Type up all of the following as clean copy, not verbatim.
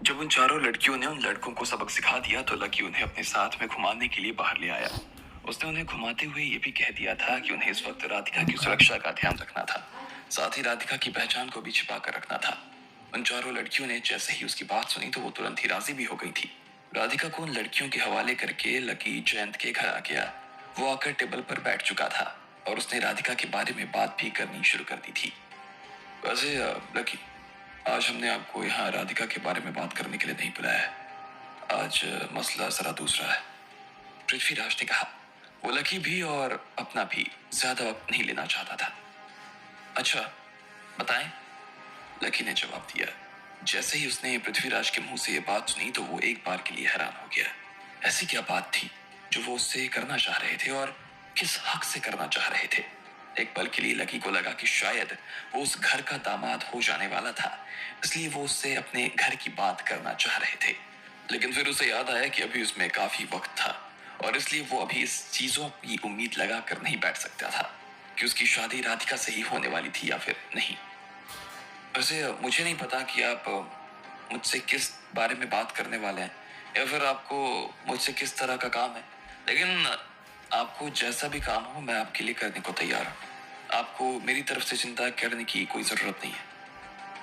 जब उन चारों लड़कियों ने उन लड़कों को सबक सिखा दिया तो लकी उन्हें अपने साथ में घुमाने के लिए बाहर ले आया। उसने उन्हें घुमाते हुए ये भी कह दिया था कि उन्हें इस वक्त राधिका की सुरक्षा का ध्यान रखना था, साथ ही राधिका की पहचान को भी छिपा कर रखना था। उन चारों लड़कियों ने जैसे ही उसकी बात सुनी तो वो तुरंत ही राजी भी हो गई थी। राधिका को उन लड़कियों के हवाले करके लकी जयंत के घर आ गया। वो आकर टेबल पर बैठ चुका था और उसने राधिका के बारे में बात भी करनी शुरू कर दी थी। वैसे लकी, आज हमने आपको यहाँ राधिका के बारे में बात करने के लिए नहीं बुलाया है। आज मसला जरा दूसरा है, पृथ्वीराज ने कहा। वो लकी भी और अपना भी ज्यादा वक्त नहीं लेना चाहता था। अच्छा, बताएं, लकी ने जवाब दिया। जैसे ही उसने पृथ्वीराज के मुंह से ये बात सुनी तो वो एक बार के लिए हैरान हो गया। ऐसी क्या बात थी जो वो उससे करना चाह रहे थे और किस हक से करना चाह रहे थे। एक पल के लिए लकी को लगा कि शायद वो उस घर का दामाद हो जाने वाला था, इसलिए वो उससे अपने घर की बात करना चाह रहे थे। लेकिन फिर उसे याद आया कि अभी उसमें काफी वक्त था और इसलिए वो अभी इस चीजों की उम्मीद लगा कर नहीं बैठ सकता था कि उसकी शादी राधिका से ही होने वाली थी या फिर नहीं। वैसे मुझे नहीं पता कि आप मुझसे किस बारे में बात करने वाले हैं या फिर आपको मुझसे किस तरह का काम है, लेकिन आपको जैसा भी काम हो मैं आपके लिए करने को तैयार हूँ। आपको मेरी तरफ से चिंता करने की कोई जरूरत नहीं है,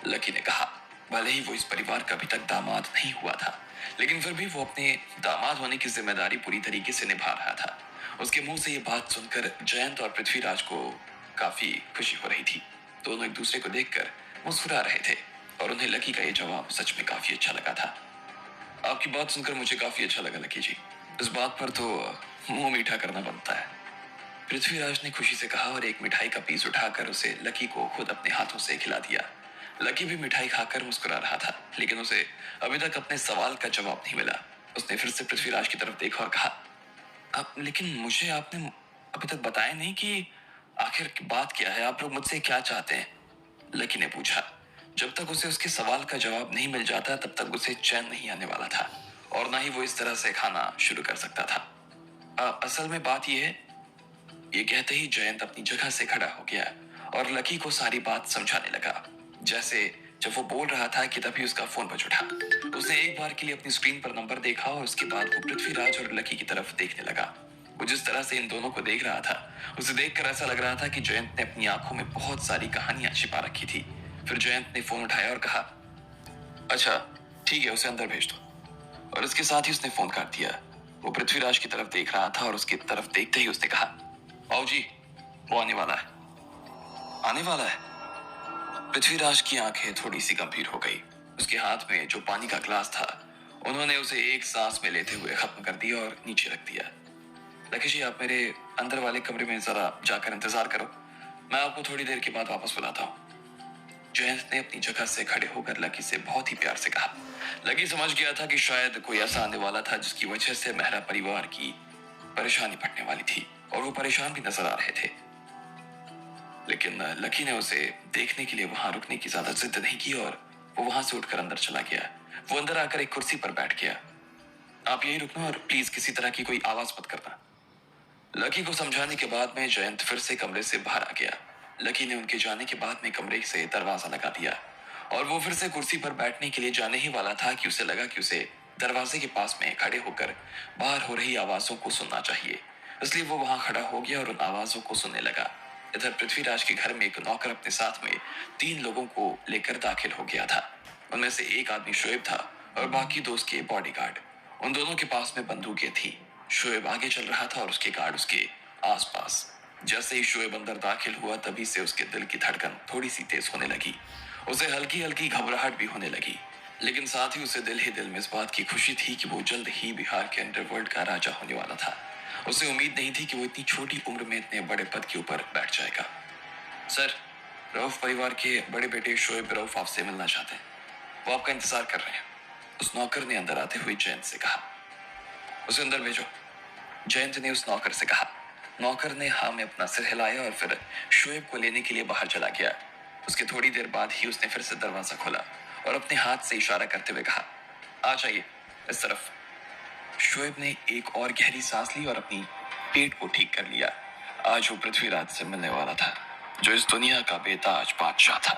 लकी ने कहा। भले ही वो इस परिवार का अभी तक दामाद नहीं हुआ था, लेकिन फिर भी वो अपने दामाद होने की जिम्मेदारी पूरी तरीके से निभा रहा था। उसके मुंह से ये बात सुनकर जयंत और पृथ्वीराज को काफी खुशी हो रही थी। दोनों एक दूसरे को देखकर मुस्कुरा रहे थे और उन्हें लकी का ये जवाब सच में काफी अच्छा लगा था। आपकी बात सुनकर मुझे काफी अच्छा लगा लकी जी। इस बात पर तो मुंह मीठा करना बनता है, पृथ्वीराज ने खुशी से कहा और एक मिठाई का पीस उठाकर उसे लकी को खुद अपने हाथों से खिला दिया। लकी भी मिठाई खाकर मुस्कुरा रहा था, लेकिन उसे अभी तक अपने सवाल का जवाब नहीं मिला। उसने फिर से पृथ्वीराज की तरफ देखा और कहा, अब लेकिन मुझे आपने अभी तक बताया नहीं कि आखिर बात क्या है, आप लोग मुझसे क्या चाहते हैं, लकी ने पूछा। जब तक उसे उसके सवाल का जवाब नहीं मिल जाता तब तक उसे चैन नहीं आने वाला था और ना ही वो इस तरह से खाना शुरू कर सकता था। असल में बात यह है, ये कहते ही जयंत अपनी जगह से खड़ा हो गया और लकी को सारी बात समझाने लगा। जैसे जब वो बोल रहा था कि तभी उसका फोन बज उठा। उसने एक बार के लिए अपनी स्क्रीन पर नंबर देखा और उसके बाद वो पृथ्वीराज और लकी की तरफ देखने लगा। वो जिस तरह से इन दोनों को देख रहा था उसे देखकर ऐसा लग रहा था कि जयंत ने अपनी आंखों में बहुत सारी कहानियां छिपा रखी थी। फिर जयंत ने फोन उठाया और कहा, अच्छा ठीक है, उसे अंदर भेज दो। और इसके साथ ही उसने फोन काट दिया। वो पृथ्वीराज की तरफ देख रहा था और उसकी तरफ देखते ही उसने कहा, आओ जी, वो आने वाला है। आने वाला है? पृथ्वीराज की आंखें थोड़ी सी गंभीर हो गई। उसके हाथ में जो पानी का ग्लास था उन्होंने उसे एक सांस में लेते हुए खत्म कर दिया और नीचे रख दिया। लकी जी, आप मेरे अंदर वाले कमरे में जरा जाकर इंतजार करो, मैं आपको थोड़ी देर के बाद वापस बुलाता हूँ, जयंत ने अपनी जगह से खड़े होकर लकी से बहुत ही प्यार से कहा। लकी समझ गया था कि शायद कोई ऐसा आने वाला था जिसकी वजह से मेहरा परिवार की परेशानी बढ़ने वाली थी और वो परेशान भी नजर आ रहे थे। लेकिन लकी ने उसे देखने के लिए वहां रुकने की ज्यादा जिद नहीं की और वो वहां से उठकर अंदर चला गया। वो अंदर आकर एक कुर्सी पर बैठ गया। आप यही रुकना और प्लीज किसी तरह की कोई आवाज मत करना, लकी को समझाने के बाद में जयंत फिर से कमरे से बाहर आ गया। लकी ने उनके जाने के बाद में कमरे से दरवाजा लगा दिया और वो फिर से कुर्सी पर बैठने के लिए जाने ही वाला था कि उसे लगा कि उसे दरवाजे के पास में खड़े होकर बाहर हो रही आवाजों को सुनना चाहिए, इसलिए वो वहां खड़ा हो गया और उन आवाजों को सुनने लगा। इधर पृथ्वीराज के घर में एक नौकर अपने साथ में 3 लोगों को लेकर दाखिल हो गया था। उनमें से एक आदमी शोएब था और बाकी 2 उसके बॉडीगार्ड। उन दोनों के पास में बंदूकें थी। शोएब आगे चल रहा था और उसके गार्ड उसके आसपास। जैसे ही शोएब अंदर दाखिल हुआ तभी से उसके दिल की धड़कन थोड़ी सी तेज होने लगी। उसे हल्की हल्की घबराहट भी होने लगी, लेकिन साथ ही उसे दिल ही दिल में इस बात की खुशी थी कि वो जल्द ही बिहार के अंडरवर्ल्ड का राजा होने वाला था। उसे उम्मीद नहीं थी कि वो इतनी छोटी उम्र में इतने बड़े पद के ऊपर बैठ जाएगा। सर, रऊफ परिवार के बड़े बेटे शोएब रऊफ आपसे मिलना चाहते हैं, वो आपका इंतजार कर रहे हैं, उस नौकर ने अंदर आते हुए जयंत से कहा। उसे अंदर भेजो, जयंत ने उस नौकर से कहा। नौकर ने हाँ में अपना सिर हिलाया और फिर शोएब को लेने के लिए बाहर चला गया। उसके थोड़ी देर बाद ही उसने फिर से दरवाजा खोला और अपने हाथ से इशारा करते हुए कहा, आ जाइए इस तरफ। शोएब ने एक और गहरी सांस ली और अपनी पेट को ठीक कर लिया। आज वो पृथ्वीराज से मिलने वाला था, जो इस दुनिया का बेताज बादशाह था।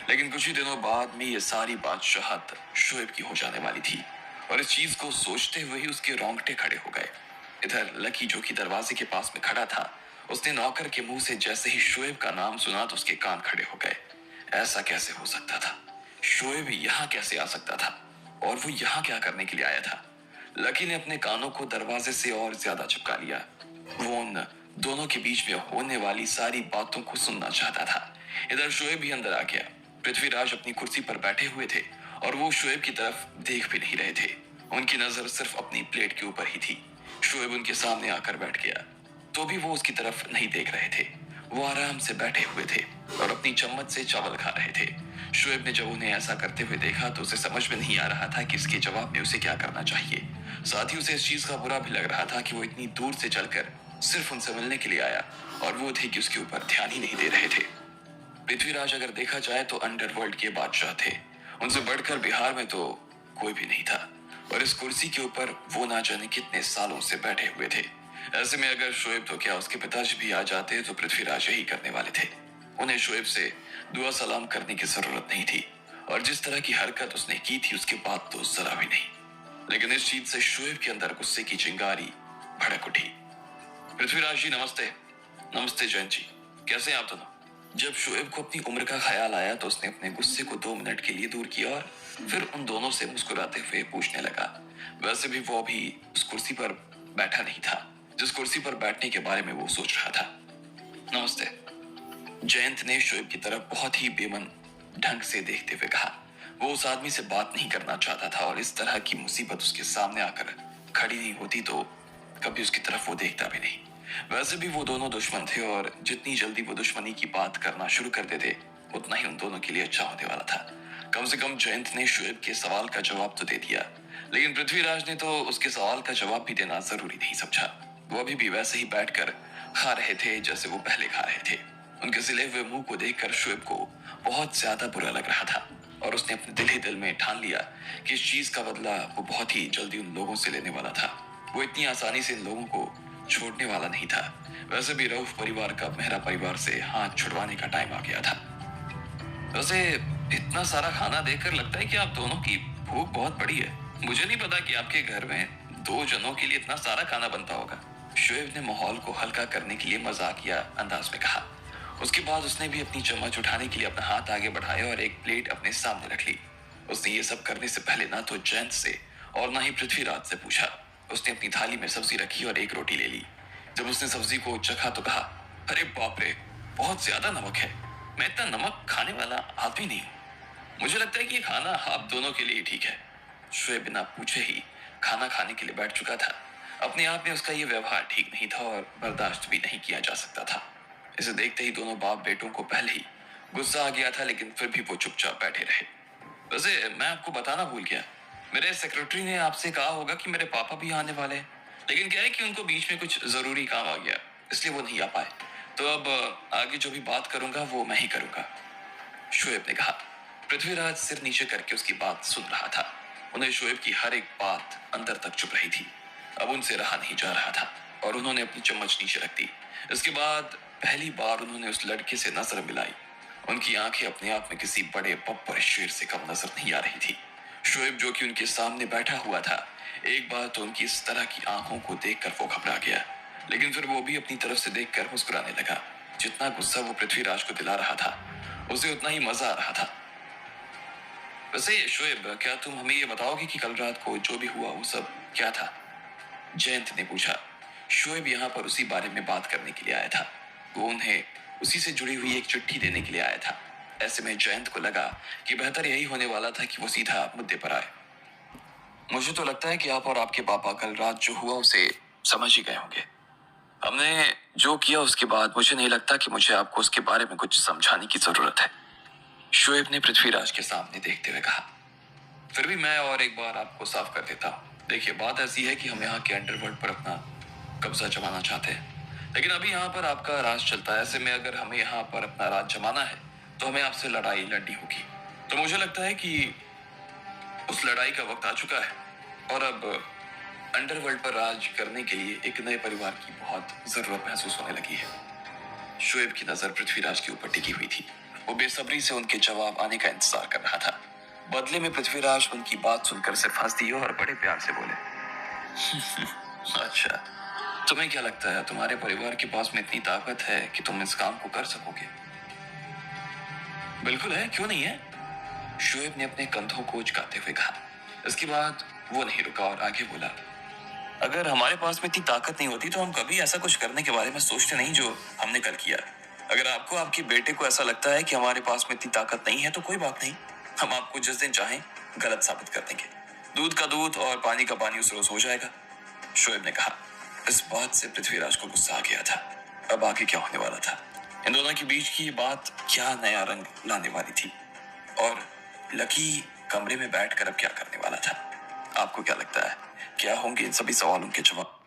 लेकिन कुछ ही दिनों बाद में ये सारी बादशाहत शोएब की हो जाने वाली थी और इस चीज को सोचते हुए ही उसके रोंगटे खड़े हो गए। इधर लकी जो कि दरवाजे के पास में खड़ा था, उसने नौकर के मुंह से जैसे ही शोएब का नाम सुना तो उसके कान खड़े हो गए। ऐसा कैसे हो सकता था? शोएब यहाँ कैसे आ सकता था? और वो यहाँ क्या करने के लिए आया था? लकी ने अपने कानों को दरवाजे से और ज्यादा चिपका लिया। वो उन दोनों के बीच में होने वाली सारी बातों को सुनना चाहता था। इधर शोएब भी अंदर आ गया। पृथ्वीराज अपनी कुर्सी पर बैठे हुए थे और वो शोएब की तरफ देख भी नहीं रहे थे। उनकी नजर सिर्फ अपनी प्लेट के ऊपर ही थी। शोएब उनके सामने आकर बैठ गया तो भी वो उसकी तरफ नहीं देख रहे थे। वो आराम से बैठे हुए थे और अपनी चम्मच से चावल खा रहे थे। शोएब ने जब उन्हें ऐसा करते हुए देखा तो उसे समझ में नहीं आ रहा था कि इसके जवाब में उसे क्या करना चाहिए। साथ ही उसे इस चीज का बुरा भी लग रहा था कि वो इतनी दूर से चलकर सिर्फ उनसे मिलने के लिए आया और वो थे कि उसके ऊपर ध्यान ही नहीं दे रहे थे। पृथ्वीराज अगर देखा जाए तो अंडरवर्ल्ड के बादशाह थे। उनसे बढ़कर बिहार में तो कोई भी नहीं था और इस कुर्सी के ऊपर वो ना जाने कितने सालों से बैठे हुए थे। ऐसे में अगर शोएब तो क्या उसके पिताजी भी आ जाते तो पृथ्वीराज यही करने वाले थे। उन्हें शोएब से दुआ सलाम करने की जरूरत नहीं थी और जिस तरह की हरकत उसने की थी उसके बाद तो जरा भी नहीं। लेकिन इस चीज से शोएब के अंदर गुस्से की चिंगारी भड़क उठी। पृथ्वीराज जी नमस्ते। नमस्ते जयंत जी, कैसे हैं आप दोनों? जब शोएब को अपनी उम्र का ख्याल आया तो उसने अपने गुस्से को 2 मिनट के लिए दूर किया और फिर उन दोनों से मुस्कुराते हुए पूछने लगा। वैसे भी वो अभी उस कुर्सी पर बैठा नहीं था जिस कुर्सी पर बैठने के बारे में वो सोच रहा था। नमस्ते। जयंत ने शोएब की तरफ बहुत ही बेमन ढंग से देखते हुए कहा। वो उस आदमी से बात नहीं करना चाहता था और इस तरह की मुसीबत उसके सामने आकर खड़ी नहीं होती तो कभी उसकी तरफ वो देखता भी नहीं। वैसे भी वो दोनों दुश्मन थे और जितनी जल्दी वो दुश्मनी की बात करना शुरू कर देते उतना ही उन दोनों के लिए अच्छा होने वाला था। कम से कम जयंत ने शोएब के सवाल का जवाब तो दे दिया, लेकिन पृथ्वीराज ने तो उसके सवाल का जवाब भी देना जरूरी नहीं समझा। वो अभी भी वैसे ही बैठकर खा रहे थे जैसे वो पहले खा रहे थे। उनके सिले हुए मुंह को देखकर शोएब को बहुत ज्यादा बुरा लग रहा था और उसने अपने दिल ही दिल में ठान लिया कि इस चीज का बदला वो बहुत ही जल्दी उन लोगों से लेने वाला था। वो इतनी आसानी से इन लोगों को छोड़ने वाला नहीं था। वैसे भी रऊफ परिवार का मेहरा परिवार से हाथ छुड़वाने का टाइम आ गया था। वैसे इतना सारा खाना देखकर लगता है कि आप दोनों की भूख बहुत बड़ी है। मुझे नहीं पता कि आपके घर में 2 जनों के लिए इतना सारा खाना बनता होगा। शोएब ने माहौल को हल्का करने के लिए मजाकिया अंदाज में कहा। उसके बाद उसने भी अपनी चम्मच उठाने के लिए अपना हाथ आगे बढ़ाया और एक प्लेट अपने सामने रख ली। उसने ये सब करने से पहले ना तो जयंत से और ना ही पृथ्वीराज से पूछा। उसने अपनी थाली में सब्जी रखी और एक रोटी ले ली। जब उसने सब्जी को चखा तो कहा, अरे बाप रे, बहुत ज्यादा नमक है। मैं इतना नमक खाने वाला आदमी नहीं हूँ। मुझे लगता है कि ये खाना आप दोनों के लिए ठीक है। शोएब बिना पूछे ही खाना खाने के लिए बैठ चुका था। अपने आप में उसका ये व्यवहार ठीक नहीं था और बर्दाश्त भी नहीं किया जा सकता था। इसे देखते ही दोनों बाप बेटों को पहले ही गुस्सा आ गया था, लेकिन फिर भी वो चुपचाप बैठे रहे। वैसे मैं आपको बताना भूल गया, मेरे सेक्रेटरी ने आपसे कहा होगा कि मेरे पापा भी आने वाले हैं, लेकिन क्या है कि उनको बीच में कुछ जरूरी काम आ गया इसलिए वो नहीं आ पाए। तो अब आगे जो भी बात करूंगा वो मैं ही करूंगा, शोएब ने कहा। पृथ्वीराज सिर नीचे करके उसकी बात सुन रहा था। उन्हें शोएब की हर एक बात अंदर तक चुभ रही थी। अब उनसे रहा नहीं जा रहा था और उन्होंने अपनी चम्मच नीचे रख दी। इसके बाद पहली बार उन्होंने उस लड़के से नजर मिलाई। उनकी आंखें अपने आप में किसी बड़े बब्बर शेर से कम नजर नहीं आ रही थी। शोएब जो कि उनके सामने बैठा हुआ था, एक बार तो उनकी इस तरह की आंखों को देखकर वो घबरा गया, लेकिन फिर वो भी अपनी तरफ से देखकर मुस्कुराने लगा। जितना गुस्सा वो पृथ्वीराज को दिला रहा था उसे उतना ही मजा आ रहा था। वैसे शोएब, क्या तुम हमें ये बताओगे कि कल रात को जो भी हुआ वो सब क्या था? जयंत ने पूछा। शोएब यहाँ पर उसी बारे में बात करने के लिए आया था। वो उन्हें उसी से जुड़ी हुई एक चिट्ठी देने के लिए आया था। ऐसे में जयंत को लगा कि बेहतर यही होने वाला था कि वो सीधा मुद्दे पर आए। मुझे तो लगता है कि आप और आपके पापा कल रात जो हुआ उसे समझ ही गए होंगे। हमने जो किया उसके बाद मुझे नहीं लगता कि मुझे आपको उसके बारे में कुछ समझाने की जरूरत है, शोएब ने पृथ्वीराज के सामने देखते हुए कहा। फिर भी मैं और एक बार आपको साफ कर देता हूँ। देखिए, बात ऐसी है कि हम यहाँ के अंडरवर्ल्ड पर अपना कब्जा जमाना चाहते हैं, लेकिन अभी यहाँ पर आपका राज चलता है। ऐसे में अगर हमें यहाँ पर अपना राज जमाना है तो हमें आपसे लड़ाई लड़नी होगी। तो मुझे लगता है कि उस लड़ाई का वक्त आ चुका है और अब अंडरवर्ल्ड पर राज करने के लिए एक नए परिवार की बहुत जरूरत महसूस होने लगी है। शोएब की नजर पृथ्वीराज के ऊपर टिकी हुई थी। वो बेसब्री से उनके जवाब आने का इंतजार कर रहा था। बदले में पृथ्वीराज उनकी बात सुनकर सिर्फ हंस दिए और बड़े प्यार से बोले, अच्छा, तुम्हें क्या लगता है तुम्हारे परिवार के पास में इतनी ताकत है कि तुम इस काम को कर सकोगे? बिल्कुल है, क्यों नहीं है? शोएब ने अपने कंधों को उचकाते हुए कहा। इसके बाद वो नहीं रुका और आगे बोला, अगर हमारे पास में इतनी ताकत नहीं होती तो हम कभी ऐसा कुछ करने के बारे में सोचते नहीं जो हमने कल किया। अगर आपको आपके बेटे को ऐसा लगता है कि हमारे पास में इतनी ताकत नहीं है तो कोई बात नहीं, हम आपको जिस दिन चाहें गलत साबित कर देंगे। दूध का दूध और पानी का पानी उस रोज हो जाएगा, शोएब ने कहा। इस बात से पृथ्वीराज को गुस्सा आ गया था। अब आगे क्या होने वाला था? इन दोनों के बीच की ये बात क्या नया रंग लाने वाली थी? और लकी कमरे में बैठकर अब क्या करने वाला था? आपको क्या लगता है, क्या होंगे इन सभी सवालों के जवाब?